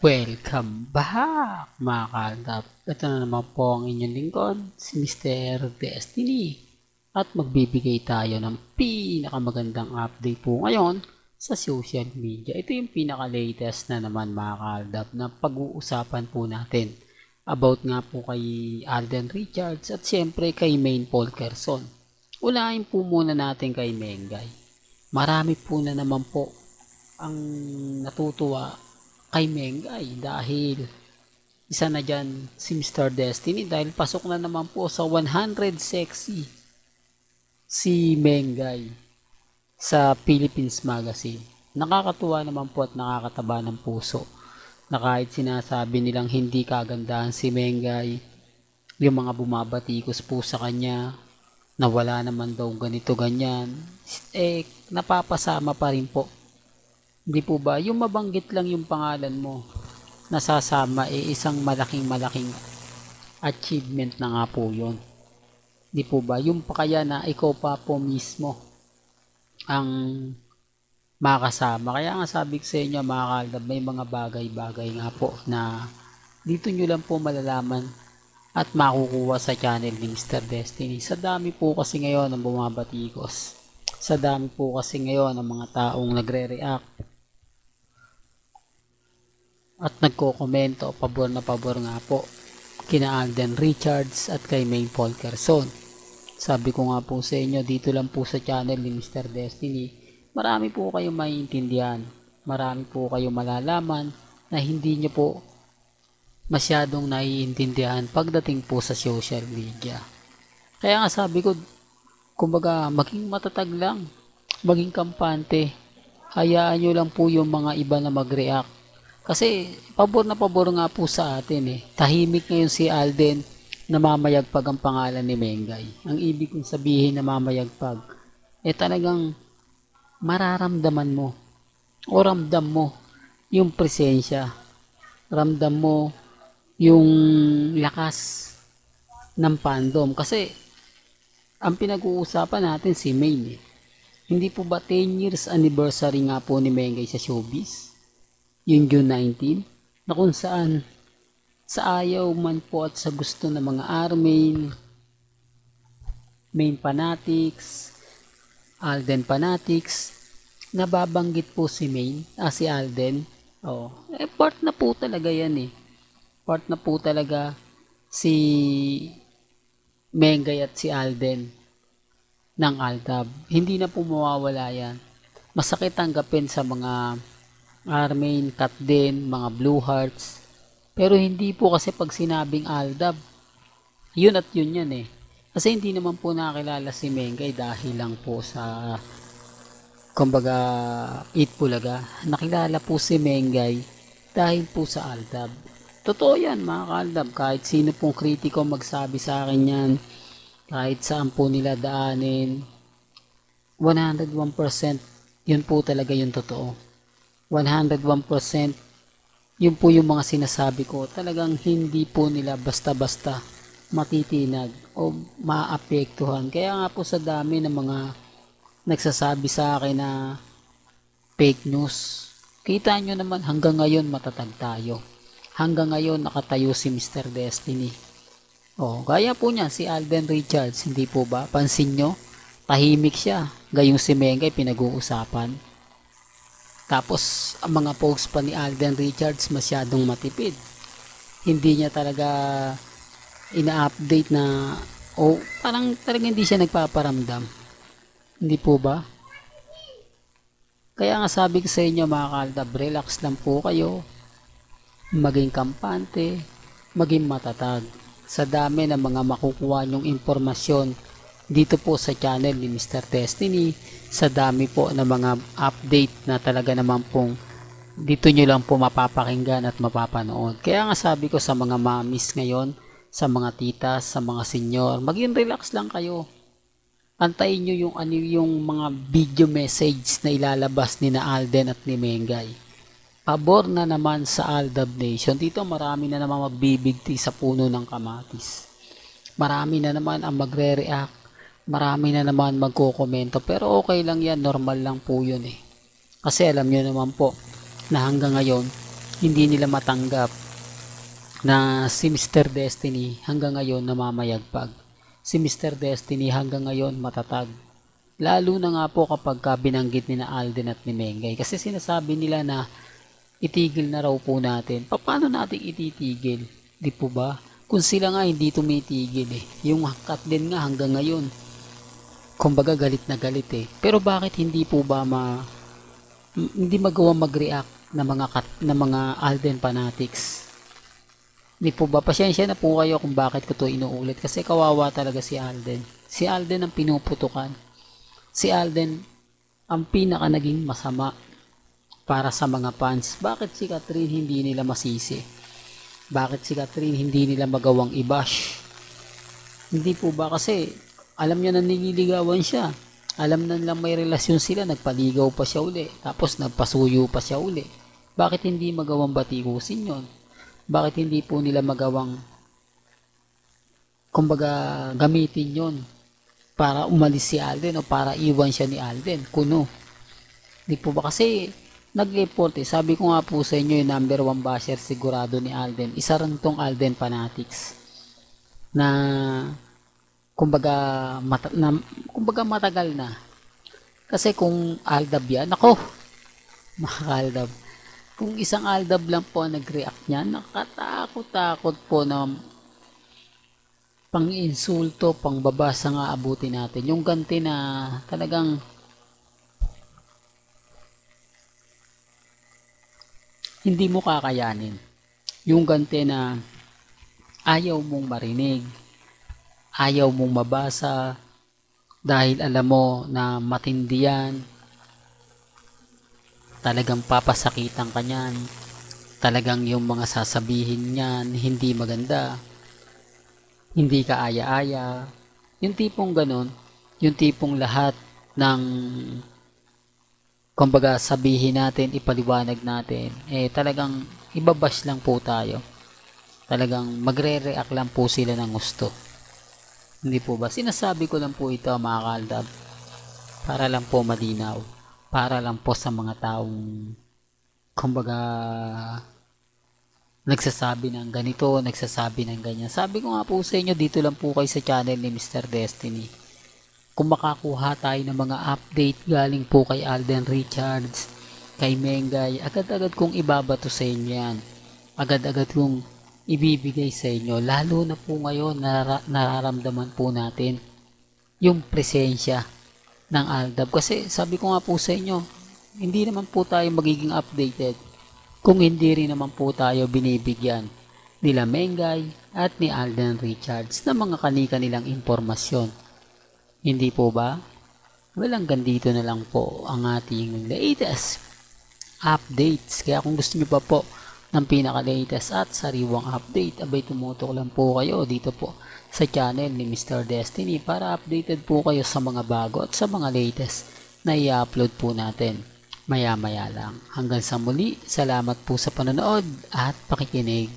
Welcome back mga kaltap. Ito na naman po ang inyong lingkod, si Mr. Destiny. At magbibigay tayo ng pinakamagandang update po ngayon sa social media. Ito yung pinaka-latest na naman mga kaltap na pag-uusapan po natin. About nga po kay Alden Richards at siyempre kay Maine Polkerson. Unahin po muna natin kay Mengay. Marami po na naman po ang natutuwa kay Mengay dahil isa na dyan si Mr. Destiny dahil pasok na naman po sa 100 sexy si Mengay sa Philippines Magazine. Nakakatuwa naman po at nakakataba ng puso na kahit sinasabi nilang hindi kagandahan si Mengay, yung mga bumabatikos po sa kanya na wala naman daw ganito ganyan, napapasama pa rin po. Hindi po ba? Yung mabanggit lang yung pangalan mo, nasasama isang malaking achievement na nga po yun. Hindi po ba? Yung pa kaya na ikaw pa po mismo ang makasama. Kaya nga sabi ko sa inyo mga kalab, may mga bagay-bagay nga po na dito nyo lang po malalaman at makukuha sa channel ni Mr. Destiny. Sa dami po kasi ngayon ng bumabatikos. Sa dami po kasi ngayon ng mga taong nagre-react at nagko-komento pabor na pabor nga po kina Alden Richards at kay Maine Polkerson. Sabi ko nga po sa inyo, dito lang po sa channel ni Mr. Destiny, marami po kayong maiintindihan, marami po kayong malalaman na hindi nyo po masyadong naiintindihan pagdating po sa social media. Kaya nga sabi ko, kumbaga maging matatag lang, maging kampante, hayaan nyo lang po yung mga iba na mag-react. Kasi pabor na pabor nga po sa atin Tahimik ngayon si Alden, namamayagpag ang pangalan ni Mengay. Ang ibig kong sabihin namamayagpag, talagang mararamdaman mo o ramdam mo yung presensya. Ramdam mo yung lakas ng fandom. Kasi ang pinag-uusapan natin si Maine Hindi po ba 10 years anniversary nga po ni Mengay sa showbiz? Yung June 19, na kung saan sa ayaw man po at sa gusto ng mga Maine fanatics, Alden fanatics, nababanggit po si si Alden. Part na po talaga yan Part na po talaga si Mengay at si Alden ng Aldab. Hindi na po mawawala yan. Masakit tanggapin sa mga Armain, Kat din, mga Blue Hearts. Pero hindi po kasi pag sinabing Aldab, yun at yun yan Kasi hindi naman po nakakilala si Mengay dahil lang po sa kumbaga Itbulaga. Nakilala po si Mengay dahil po sa Aldab. Totoo yan mga ka-Aldab. Kahit sino pong kritiko magsabi sa akin yan, kahit saan po nila daanin, 101% yun po talaga yung totoo. 101% yun po yung mga sinasabi ko, talagang hindi po nila basta-basta matitinag o maapektuhan. Kaya nga po sa dami ng mga nagsasabi sa akin na fake news, kita nyo naman hanggang ngayon matatag tayo. Hanggang ngayon nakatayo si Mr. Destiny. Gaya po niya si Alden Richards, hindi po ba? Pansin nyo, tahimik siya. Gayong si Mengay pinag-uusapan. Tapos, ang mga posts pa ni Alden Richards masyadong matipid. Hindi niya talaga ina-update na parang talaga hindi siya nagpaparamdam. Hindi po ba? Kaya nga sabi ko sa inyo mga ka-Aldab, relax lang po kayo. Maging kampante, maging matatag. Sa dami ng mga makukuha nyong impormasyon dito po sa channel ni Mr. Destiny, sa dami po ng mga update na talaga naman pong dito nyo lang po mapapakinggan at mapapanood. Kaya nga sabi ko sa mga mamis ngayon, sa mga titas, sa mga senior, maging relax lang kayo. Antayin nyo yung mga video message na ilalabas ni na Alden at ni Mengay. Pabor na naman sa Aldab Nation. Dito marami na naman magbibigti sa puno ng kamatis. Marami na naman ang magre-react. Marami na naman magko-komento. Pero okay lang yan. Normal lang po yun Kasi alam nyo naman po na hanggang ngayon hindi nila matanggap na si Mr. Destiny hanggang ngayon namamayagpag. Si Mr. Destiny hanggang ngayon matatag. Lalo na nga po kapag binanggit ni na Alden at ni Mengay. Kasi sinasabi nila na itigil na raw po natin. Paano natin ititigil? Di po ba? Kung sila nga hindi tumitigil eh. Yung cut din nga hanggang ngayon. Kumbaga galit na galit eh. Pero bakit hindi po ba hindi magawa mag-react na mga Alden fanatics? Di po ba? Pasensya na po kayo kung bakit ko to inuulit. Kasi kawawa talaga si Alden. Si Alden ang pinuputukan. Si Alden ang pinaka naging masama para sa mga fans. Bakit si Catherine hindi nila masisi? Bakit si Catherine hindi nila magawang i-bash? Hindi po ba kasi alam niya na nililigawan siya. Alam na nilang may relasyon sila, nagpaligaw pa siya uli. Tapos nagpasuyo pa siya uli. Bakit hindi magawang batikusin yon? Bakit hindi po nila magawang kumbaga gamitin yon para umalis si Alden o para iwan siya ni Alden? Kuno. Di po ba kasi nag-report eh. Sabi ko nga po sa inyo yung number 1 basher sigurado ni Alden. Isa rin tong Alden fanatics na kumbaga matagal na. Kasi kung Aldab yan, ako, makakaldab. Kung isang Aldab lang po nag-react niyan, nakatakot-takot po na pang-insulto, pang-babasa nga abutin natin. Yung ganti na talagang hindi mo kakayanin. Yung ganti na ayaw mong marinig, ayaw mong mabasa, dahil alam mo na matindi yan, talagang papasakitan ka niyan, talagang yung mga sasabihin niyan hindi maganda, hindi ka aya-aya, yung tipong ganon, yung tipong lahat ng kumbaga sabihin natin, ipaliwanag natin, talagang ibabash lang po tayo, talagang magre-react lang po sila ng gusto. Hindi po ba? Sinasabi ko lang po ito mga kaaldab para lang po malinaw, para lang po sa mga taong kumbaga nagsasabi ng ganito, nagsasabi ng ganyan. Sabi ko nga po sa inyo, dito lang po kayo sa channel ni Mr. Destiny. Kung makakuha tayo ng mga update galing po kay Alden Richards, kay Mengay, agad-agad kong ibabato sa inyo yan. Agad-agad kong ibibigay sa inyo. Lalo na po ngayon, nararamdaman po natin yung presensya ng Aldab. Kasi sabi ko nga po sa inyo, hindi naman po tayo magiging updated kung hindi rin naman po tayo binibigyan nila Mengay at ni Alden Richards ng mga kani-kanilang impormasyon. Hindi po ba? Walang ganito na lang po ang ating latest updates. Kaya kung gusto nyo pa po ng pinaka-latest at sariwang update, abay tumutok lang po kayo dito po sa channel ni Mr. Destiny para updated po kayo sa mga bago at sa mga latest na i-upload po natin maya-maya lang. Hanggang sa muli, salamat po sa panonood at pakikinig.